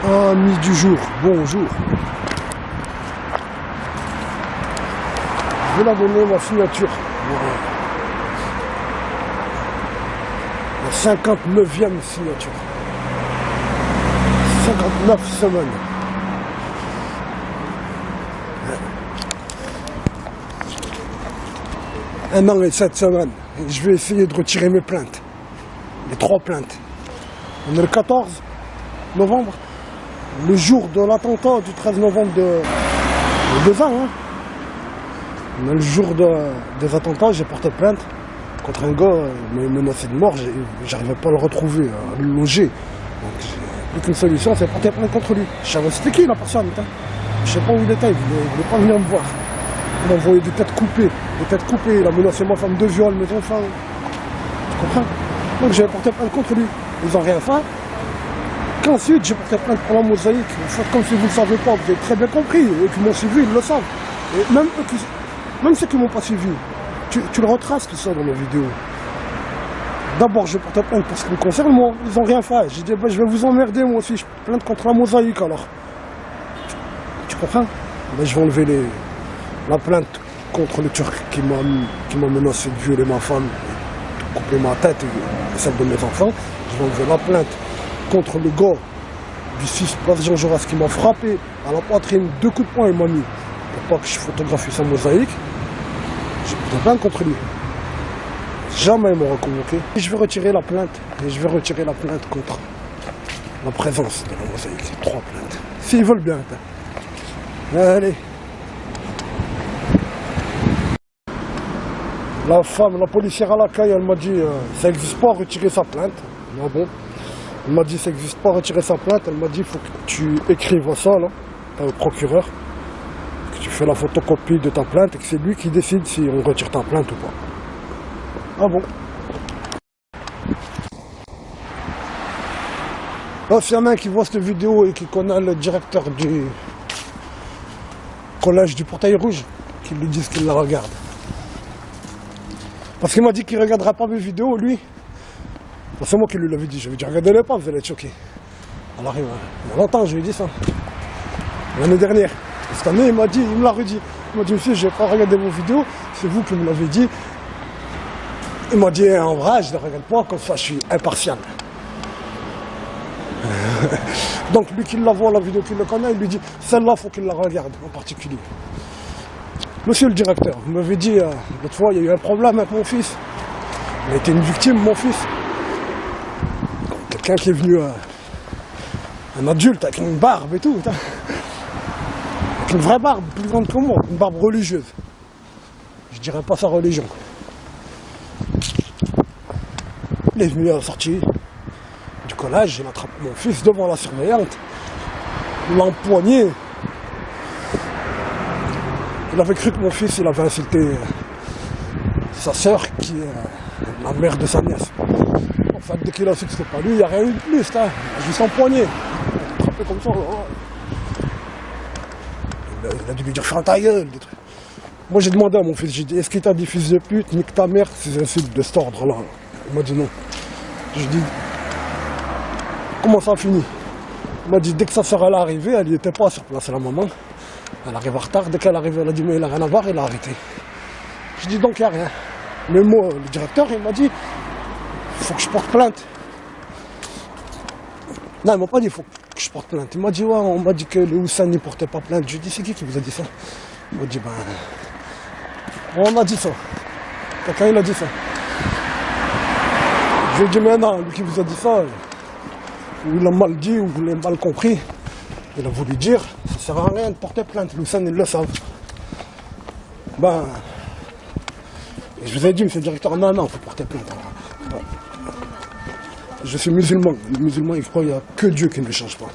Amis du jour, bonjour. Je vais leur donner ma signature. Voilà. La 59e signature. 59 semaines. Un an et 7 semaines. Et je vais essayer de retirer mes plaintes. Les 3 plaintes. On est le 14 novembre, le jour de l'attentat du 13 novembre de 2 ans. Hein. Mais le jour des attentats, j'ai porté plainte contre un gars, il m'a menacé de mort, j'arrivais pas à le retrouver, à le loger. Donc j'ai plus qu'une solution, c'est porter plainte contre lui. Je savais c'était qui la personne, hein. Je sais pas où il était, il voulait pas venir me voir. Il m'a envoyé des têtes coupées, il a menacé ma femme de viol, mes enfants. Tu comprends? Donc j'ai porté plainte contre lui. Ils ont rien fait. Qu'ensuite j'ai porté plainte pour la mosaïque. En fait, comme si vous ne le savez pas, vous avez très bien compris, et qui m'ont suivi, ils le savent. Et même ceux qui m'ont pas suivi, tu le retraces tout ça dans mes vidéos. D'abord j'ai porté plainte pour ce qui me concerne moi, ils ont rien fait. J'ai dit je vais vous emmerder moi aussi, je plainte contre la mosaïque alors. Tu comprends? Ben, je vais enlever la plainte contre le Turc qui m'a menacé de violer ma femme, de couper ma tête et celle de mes enfants. Je vais enlever la plainte contre le gars du 6 place Jean Jaurès qui m'a frappé à la poitrine, 2 coups de poing il m'a mis pour pas que je photographie sa mosaïque. J'ai porté plainte contre lui. Jamais il m'aura convoqué. Et je vais retirer la plainte. Et je vais retirer la plainte contre la présence de la mosaïque. 3 plaintes. S'ils veulent bien. Allez. La femme, la policière à l'accueil, elle m'a dit ça n'existe pas, retirer sa plainte. Ah bon. Elle m'a dit ça n'existe pas, retirer sa plainte. Elle m'a dit il faut que tu écrives ça là, au procureur. Que tu fais la photocopie de ta plainte et que c'est lui qui décide si on retire ta plainte ou pas. Ah bon. Oh, s'il y en a un qui voit cette vidéo et qui connaît le directeur du collège du Portail Rouge, qu'il lui dise qu'il la regarde. Parce qu'il m'a dit qu'il ne regardera pas mes vidéos, lui. C'est moi qui lui l'avais dit. Je lui ai dit, regardez-les pas, vous allez être choqués. Alors, il y a longtemps, je lui ai dit ça. L'année dernière. Cette année, il me l'a redit. Il m'a dit, monsieur, je n'ai pas regardé vos vidéos, c'est vous qui me l'avez dit. Il m'a dit, en vrai, je ne les regarde pas, comme ça, je suis impartial. Donc, lui qui la voit, la vidéo qu'il le connaît, il lui dit, celle-là, il faut qu'il la regarde, en particulier. Monsieur le directeur, vous m'avez dit, l'autre fois, il y a eu un problème avec mon fils. Il a été une victime, mon fils. Quelqu'un qui est venu, un adulte avec une barbe et tout. Avec une vraie barbe, plus grande que moi, une barbe religieuse. Je dirais pas sa religion. Il est venu à la sortie du collège, il attrape mon fils devant la surveillante. Il l'a empoigné. Il avait cru que mon fils, il avait insulté sa sœur, qui est la mère de sa nièce. En fait, dès qu'il a su que c'était pas lui, il n'y a rien eu de plus. Hein. Je lui suis empoigné. Attrapé comme ça. Il a dû lui dire, ferme ta gueule. Des trucs. Moi, j'ai demandé à mon fils, j'ai dit, est-ce qu'il t'a dit fils de pute, nique ta mère, ces insultes de cet ordre-là. Il m'a dit non. Je lui ai dit, comment ça a fini? Il m'a dit, dès que sa sœur est arrivée, elle n'y était pas sur place, la maman. Elle arrive en retard, dès qu'elle arrive, elle a dit mais il n'a rien à voir, il a arrêté. Je dis donc il n'y a rien. Mais moi, le directeur, il m'a dit, il faut que je porte plainte. Non, il m'a pas dit il faut que je porte plainte. Il m'a dit ouais, on m'a dit que les Houssane ne portaient pas plainte. Je lui ai dit c'est qui vous a dit ça? Il m'a dit ben, on a dit ça. Quelqu'un il a dit ça. Je lui ai dit mais non, lui qui vous a dit ça, ou il a mal dit, ou vous l'avez mal compris. Il a voulu dire, ça ne sert à rien de porter plainte, les Houssane, ils le savent. Ben, je vous ai dit, monsieur le directeur, non, il faut porter plainte. Ouais. Je suis musulman. Les musulmans, ils croient qu'il n'y a que Dieu qui ne change pas.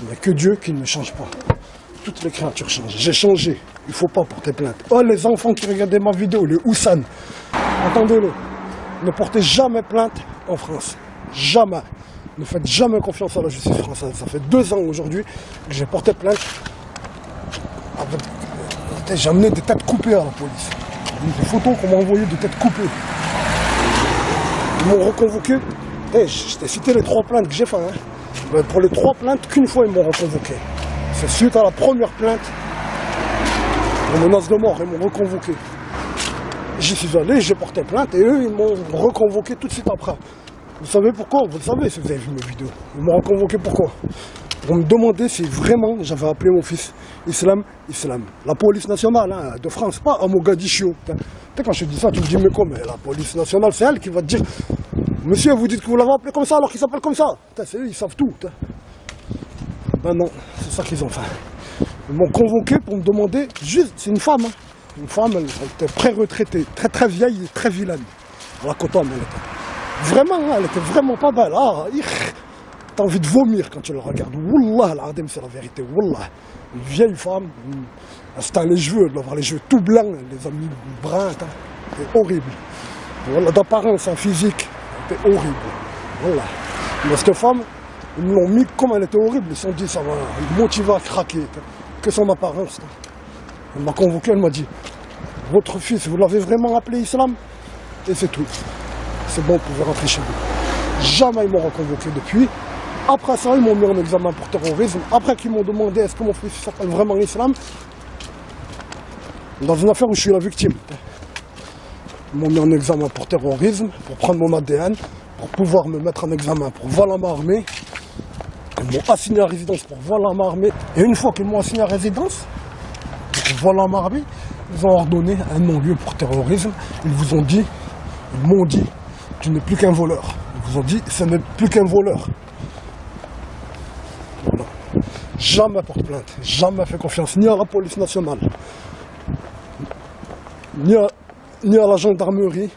Il n'y a que Dieu qui ne change pas. Toutes les créatures changent. J'ai changé. Il ne faut pas porter plainte. Oh, les enfants qui regardaient ma vidéo, les Houssane, entendez-le. Ne portez jamais plainte en France. Jamais. Ne faites jamais confiance à la justice française. Ça fait 2 ans aujourd'hui que j'ai porté plainte. J'ai amené des têtes coupées à la police. Des photos qu'on m'a envoyées de têtes coupées. Ils m'ont reconvoqué. Je t'ai cité les 3 plaintes que j'ai faites. Hein. Mais pour les 3 plaintes, qu'une fois ils m'ont reconvoqué. C'est suite à la première plainte, les menaces de mort, ils m'ont reconvoqué. J'y suis allé, j'ai porté plainte et eux ils m'ont reconvoqué tout de suite après. Vous savez pourquoi? Vous le savez si vous avez vu mes vidéos. Ils m'ont reconvoqué pourquoi? Pour me demander si vraiment j'avais appelé mon fils Islam. La police nationale de France, pas à Mogadiscio. Quand je te dis ça, tu me dis mais quoi? Mais la police nationale, c'est elle qui va te dire monsieur, vous dites que vous l'avez appelé comme ça alors qu'il s'appelle comme ça. C'est eux, ils savent tout. Ben non, c'est ça qu'ils ont fait. Ils m'ont convoqué pour me demander, juste, c'est une femme. Une femme, elle était pré-retraitée, très vieille et très vilaine. À la Coton, elle était. Vraiment, elle était vraiment pas belle. Ah, t'as envie de vomir quand tu la regardes. Wallah, l'adem, c'est la vérité. Wallah. Une vieille femme, elle se teint les cheveux, elle doit avoir les cheveux tout blancs, les a mis bruns. C'était horrible. Voilà, d'apparence, en physique, c'était horrible. Voilà. Mais cette femme, ils me l'ont mis comme elle était horrible. Ils se sont dit, ça va me motiver à craquer. Que son apparence. Elle m'a convoqué, elle m'a dit, votre fils, vous l'avez vraiment appelé Islam? Et c'est tout. C'est bon, vous pouvez rentrer chez vous. Jamais ils m'ont reconvoqué depuis. Après ça, ils m'ont mis en examen pour terrorisme. Après qu'ils m'ont demandé est-ce que mon fils s'appelle vraiment Islam, dans une affaire où je suis la victime. Ils m'ont mis en examen pour terrorisme, pour prendre mon ADN, pour pouvoir me mettre en examen pour vol à main armée. Ils m'ont assigné à résidence pour vol à main armée. Et une fois qu'ils m'ont assigné à résidence, pour vol à main armée, ils ont ordonné un non-lieu pour terrorisme. Ils m'ont dit, tu n'es plus qu'un voleur. Ils vous ont dit, ce n'est plus qu'un voleur. Voilà. Jamais porte plainte, jamais fait confiance ni à la police nationale, ni à la gendarmerie,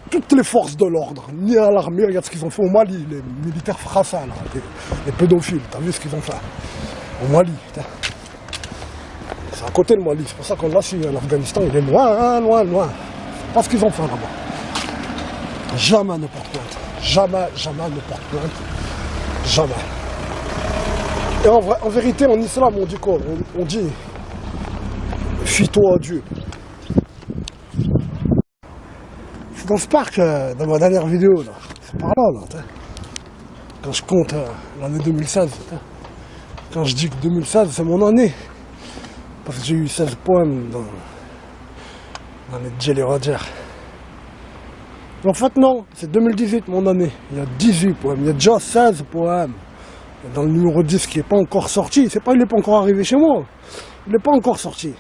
toutes les forces de l'ordre, ni à l'armée. Regarde ce qu'ils ont fait au Mali, les militaires français, là, les pédophiles, t'as vu ce qu'ils ont fait au Mali. C'est à côté le Mali, c'est pour ça qu'on l'a su, l'Afghanistan il est loin, loin. C'est pas ce qu'ils ont fait là-bas. Jamais ne porte plainte, jamais ne porte plainte, jamais. Et en vérité, en islam, on dit quoi? On dit fie-toi à Dieu. C'est dans ce parc, dans ma dernière vidéo, là. C'est par là, quand je compte l'année 2016. Quand je dis que 2016, c'est mon année. Parce que j'ai eu 16 poèmes dans les Jelly Roger. En fait, non, c'est 2018 mon année. Il y a 18 poèmes, il y a déjà 16 poèmes. Dans le numéro 10 qui n'est pas encore sorti, il n'est pas encore arrivé chez moi. Il n'est pas encore sorti.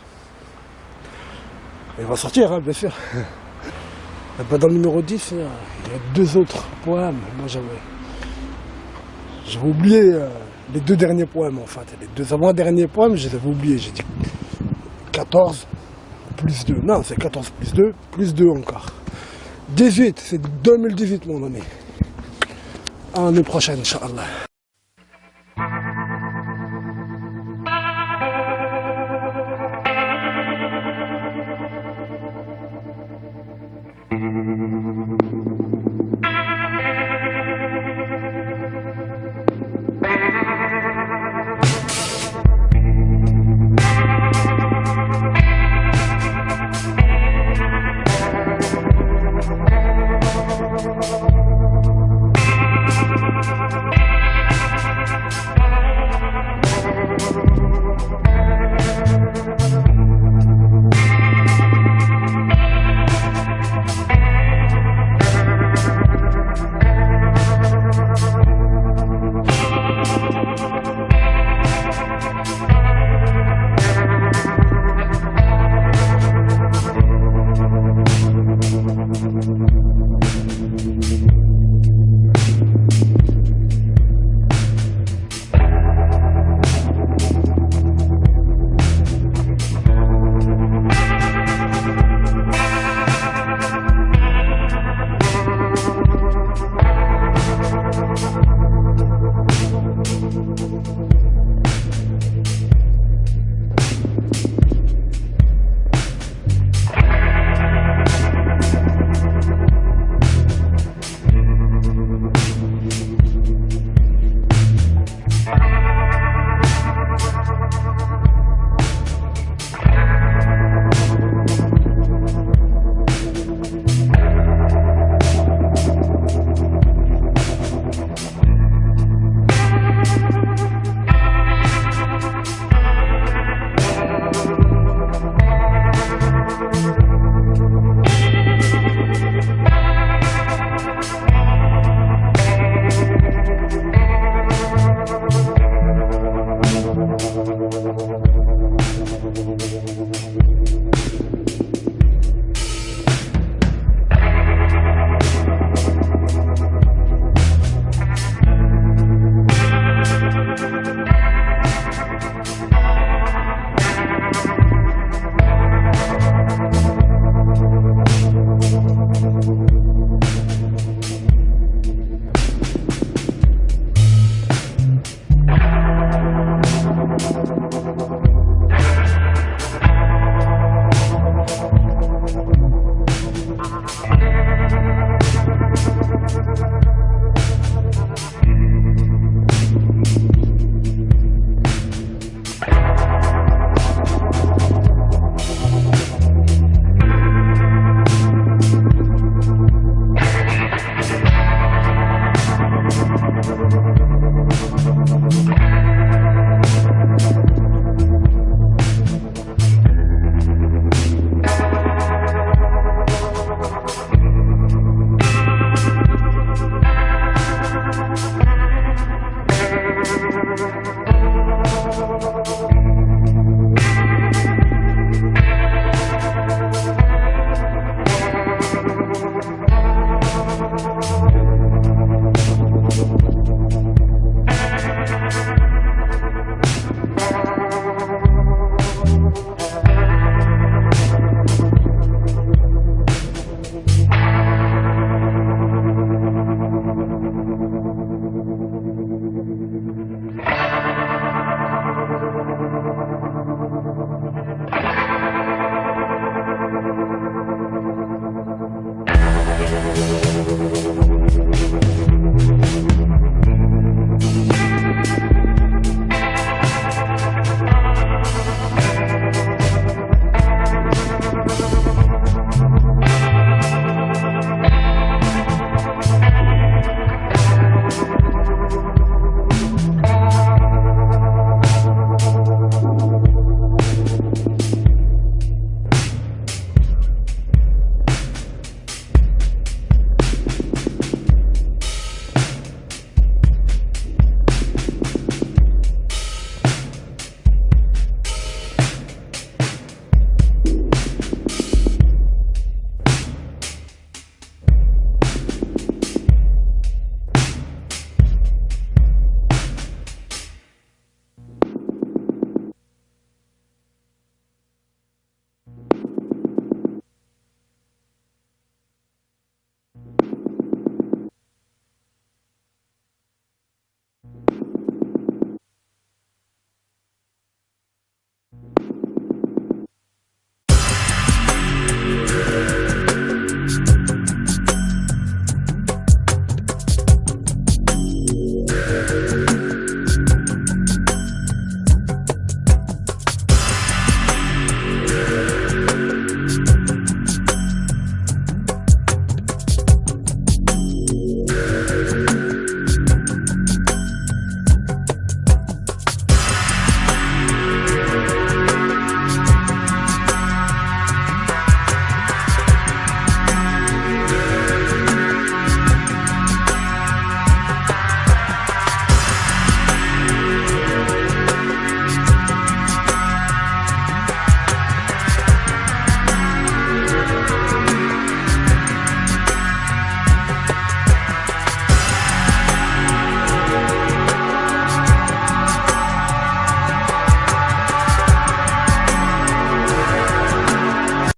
Il va sortir, hein, bien sûr. Et ben dans le numéro 10, il y a 2 autres poèmes. Moi j'avais oublié les 2 derniers poèmes en fait. Les 2 avant-derniers poèmes, je les avais oubliés. J'ai dit 14 plus 2. Non, c'est 14 plus 2 encore. 18, c'est 2018 mon année. À l'année prochaine, Inch'Allah.